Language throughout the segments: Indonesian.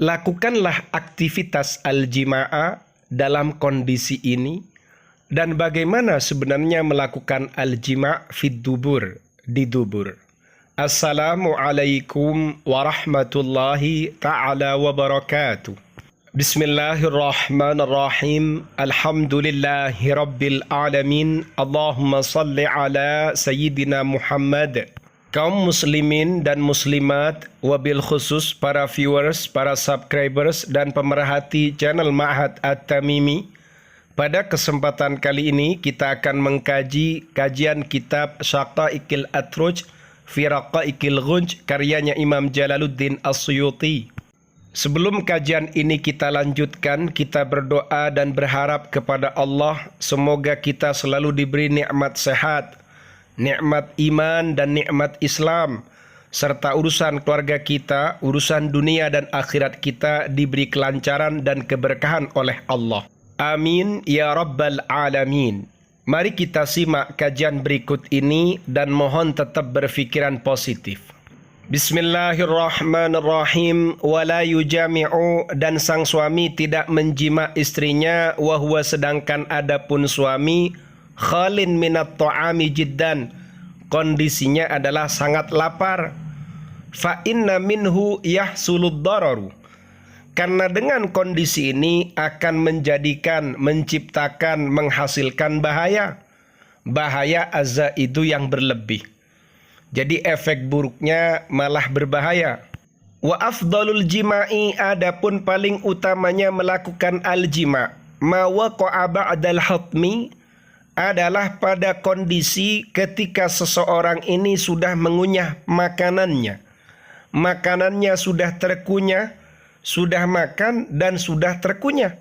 Lakukanlah aktivitas al-jima'ah dalam kondisi ini, dan bagaimana sebenarnya melakukan al-jima' fid dubur, di dubur. Assalamualaikum warahmatullahi ta'ala wabarakatuh. Bismillahirrahmanirrahim. Alhamdulillahi rabbil alamin. Allahumma salli ala Sayyidina Muhammad. Kaum muslimin dan muslimat, wabil khusus para viewers, para subscribers dan pemerhati channel Ma'had At-Tamimi. Pada kesempatan kali ini kita akan mengkaji kajian kitab Syaqa'iqil Atruj fi Raqa'iqil Ghunj karyanya Imam Jalaluddin As-Suyuti. Sebelum kajian ini kita lanjutkan, kita berdoa dan berharap kepada Allah semoga kita selalu diberi nikmat sehat, nikmat iman dan nikmat Islam, serta urusan keluarga kita, urusan dunia dan akhirat kita diberi kelancaran dan keberkahan oleh Allah. Amin ya rabbal alamin. Mari kita simak kajian berikut ini dan mohon tetap berfikiran positif. Bismillahirrahmanirrahim. Wala yujami'u, dan sang suami tidak menjima istrinya, wahwa sedangkan adapun suami khalin minat ta'ami jiddan, kondisinya adalah sangat lapar. Fa inna minhu yahsulud dararu, karena dengan kondisi ini akan menciptakan, menghasilkan bahaya azza itu yang berlebih. Jadi efek buruknya malah berbahaya. Wa afdalul jima'i, adapun paling utamanya melakukan al-jima' ma waqa'a ba'dal hatmi, adalah pada kondisi ketika seseorang ini sudah mengunyah makanannya. Makanannya sudah terkunyah, sudah makan dan sudah terkunyah.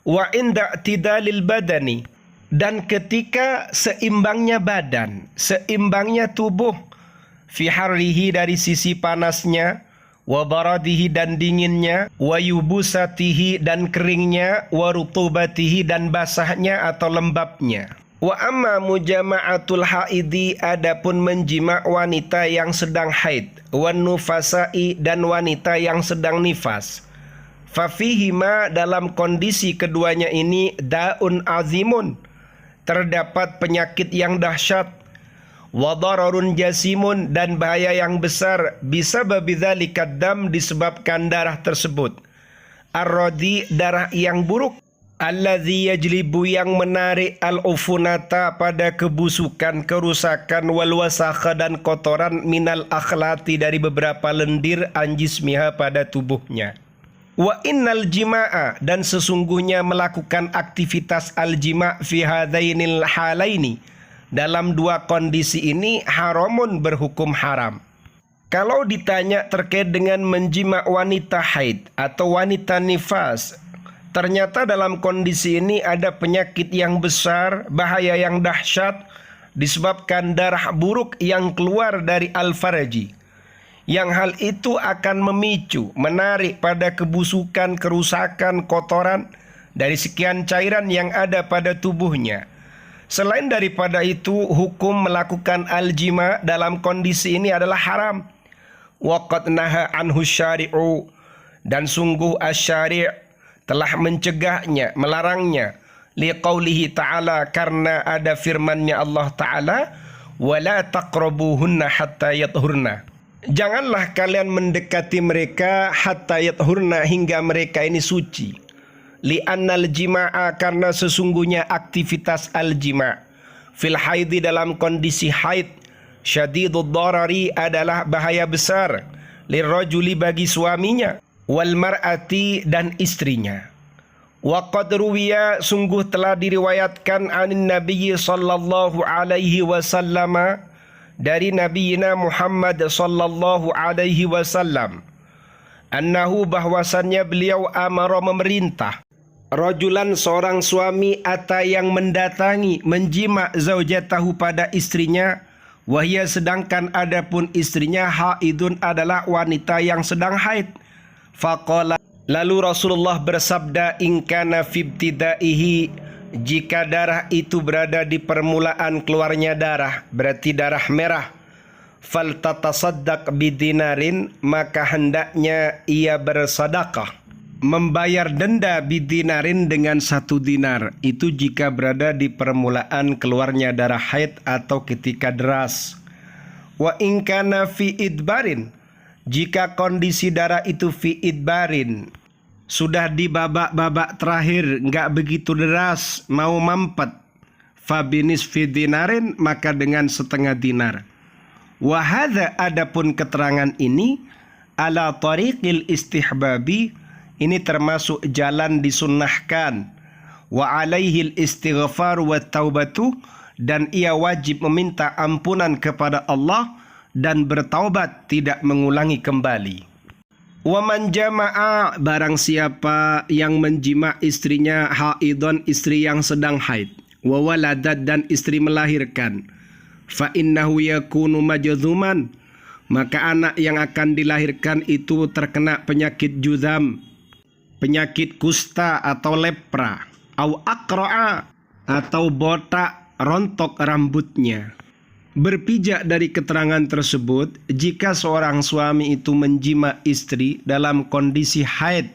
Wa inda tidalil badani, dan ketika seimbangnya badan, seimbangnya tubuh, fi harrihi, dari sisi panasnya, wa baradihi, dan dinginnya, wa yubusatihi, dan keringnya, wa rutubatihi, dan basahnya atau lembabnya. Wa amma mujama'atul haidi, adapun menjima' wanita yang sedang haid, wa nufasai, dan wanita yang sedang nifas. Fafihima, dalam kondisi keduanya ini, da'un azimun, terdapat penyakit yang dahsyat, wa dararun jasimun, dan bahaya yang besar, bisa babidzalika dam, disebabkan darah tersebut, ar-radi, darah yang buruk, alladzi yajlibu, yang menarik, al-ufunata, pada kebusukan, kerusakan, wal wasakha, dan kotoran, minal akhlati, dari beberapa lendir, anjismiha, pada tubuhnya. Wa innal jima'a, dan sesungguhnya melakukan aktivitas al-jima' fi hadainil halaini, dalam dua kondisi ini, haramun, berhukum haram. Kalau ditanya terkait dengan menjima' wanita haid atau wanita nifas, ternyata dalam kondisi ini ada penyakit yang besar, bahaya yang dahsyat, disebabkan darah buruk yang keluar dari al-farji, yang hal itu akan memicu, menarik pada kebusukan, kerusakan, kotoran dari sekian cairan yang ada pada tubuhnya. Selain daripada itu, hukum melakukan al-jima' dalam kondisi ini adalah haram. Wa qad naha anhu syari'u, dan sungguh asy-syari' telah mencegahnya, melarangnya. Liqaulihi ta'ala, karena ada firman-Nya Allah Ta'ala, wala taqrabuhunna hatta yathurna, janganlah kalian mendekati mereka hatta yathurna, hingga mereka ini suci. Li'annal jima'a, karena sesungguhnya aktivitas al-jima' fil haidi, dalam kondisi haid, syadidud darari, adalah bahaya besar, lirrajuli, bagi suaminya, wal mar'ati, dan istrinya. Wa qad ruwiya, sungguh telah diriwayatkan, anin nabiyyi sallallahu alaihi wasallam, dari nabiyina Muhammad sallallahu alaihi wasallam, annahu, bahwasannya beliau, amara, memerintah, rajulan, seorang suami, ata, yang mendatangi, menjima' zaujatahu, pada istrinya, wahia, sedangkan adapun istrinya, haidun, adalah wanita yang sedang haid. Faqala, lalu Rasulullah bersabda, in kana fi ibtidaihi, jika darah itu berada di permulaan keluarnya darah, berarti darah merah, faltatasaddaq bidinarin, maka hendaknya ia bersedekah, membayar denda bidinarin dengan 1 dinar. Itu jika berada di permulaan keluarnya darah haid atau ketika deras. Wa in kana fi idbarin, jika kondisi darah itu fi idbarin, sudah di babak-babak terakhir, nggak begitu deras, mau mampet, fabinis fi dinarin, maka dengan 1/2 dinar. Wa hadza, adapun keterangan ini, ala tariqil istihbabi, ini termasuk jalan disunnahkan. Wa alaihil istighfar wa taubatu, dan ia wajib meminta ampunan kepada Allah dan bertaubat, tidak mengulangi kembali. Wa man jama'a, barang siapa yang menjima istrinya haidon, istri yang sedang haid, wa waladat, dan istri melahirkan, fa innahu yakunu majzuman, maka anak yang akan dilahirkan itu terkena penyakit juzam, penyakit kusta atau lepra, au aqra'a, atau botak rontok rambutnya. Berpijak dari keterangan tersebut, jika seorang suami itu menjima istri dalam kondisi haid,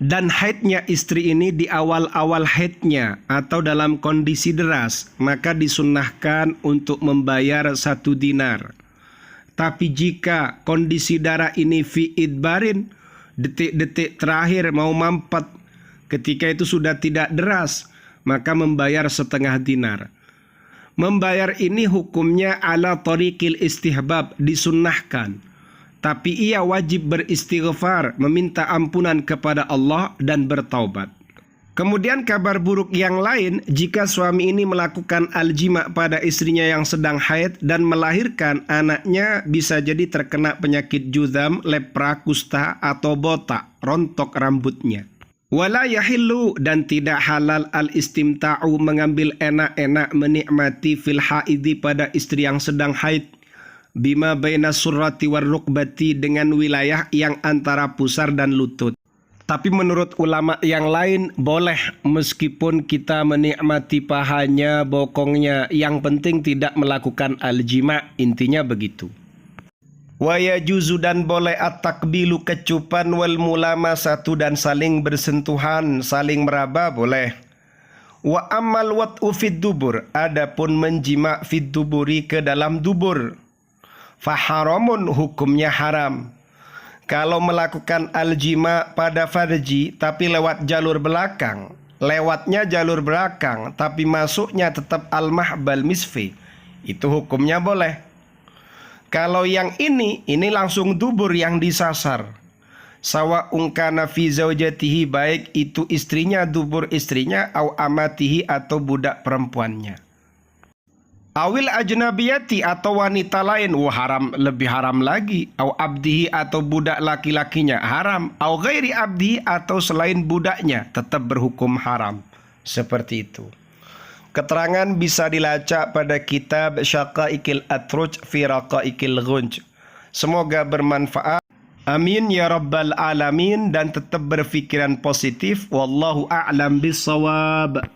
dan haidnya istri ini di awal-awal haidnya atau dalam kondisi deras, maka disunnahkan untuk membayar 1 dinar. Tapi jika kondisi darah ini fi idbarin, detik-detik terakhir mau mampet, ketika itu sudah tidak deras, maka membayar 1/2 dinar. Membayar ini hukumnya ala tariqil istihbab, disunnahkan. Tapi ia wajib beristighfar, meminta ampunan kepada Allah dan bertaubat. Kemudian kabar buruk yang lain, jika suami ini melakukan aljima pada istrinya yang sedang haid dan melahirkan, anaknya bisa jadi terkena penyakit juzam, lepra, kusta, atau botak, rontok rambutnya. Wala yahillu, dan tidak halal al-istimta'u, mengambil enak-enak, menikmati fil haidi, pada istri yang sedang haid, bima baina surrati war rukbati, dengan wilayah yang antara pusar dan lutut. Tapi menurut ulama yang lain boleh, meskipun kita menikmati pahanya, bokongnya, yang penting tidak melakukan aljima, intinya begitu. Wa yajuzu, dan boleh at-takbilu, kecupan, wal mulamasatu, dan saling bersentuhan, saling meraba boleh. Wa ammal wat'u fid dubur, adapun menjima fid duburi, ke dalam dubur, faharamun, hukumnya haram. Kalau melakukan aljima pada farji tapi lewat jalur belakang, lewatnya jalur belakang tapi masuknya tetap al-mahbal misfi, itu hukumnya boleh. Kalau yang ini langsung dubur yang disasar. Sawa ungkana fi zaujatihi, baik itu istrinya, dubur istrinya, au amatihi, atau budak perempuannya. Awil ajnabiyati, atau wanita lain, haram, lebih haram lagi. Au abdihi, atau budak laki-lakinya, haram. Au ghairi abdihi, atau selain budaknya, tetap berhukum haram. Seperti itu. Keterangan bisa dilacak pada kitab Syaqa'iqil Atruj fi Raqa'iqil Ghunj. Semoga bermanfaat. Amin ya rabbal alamin, dan tetap berfikiran positif. Wallahu a'lam bissawab.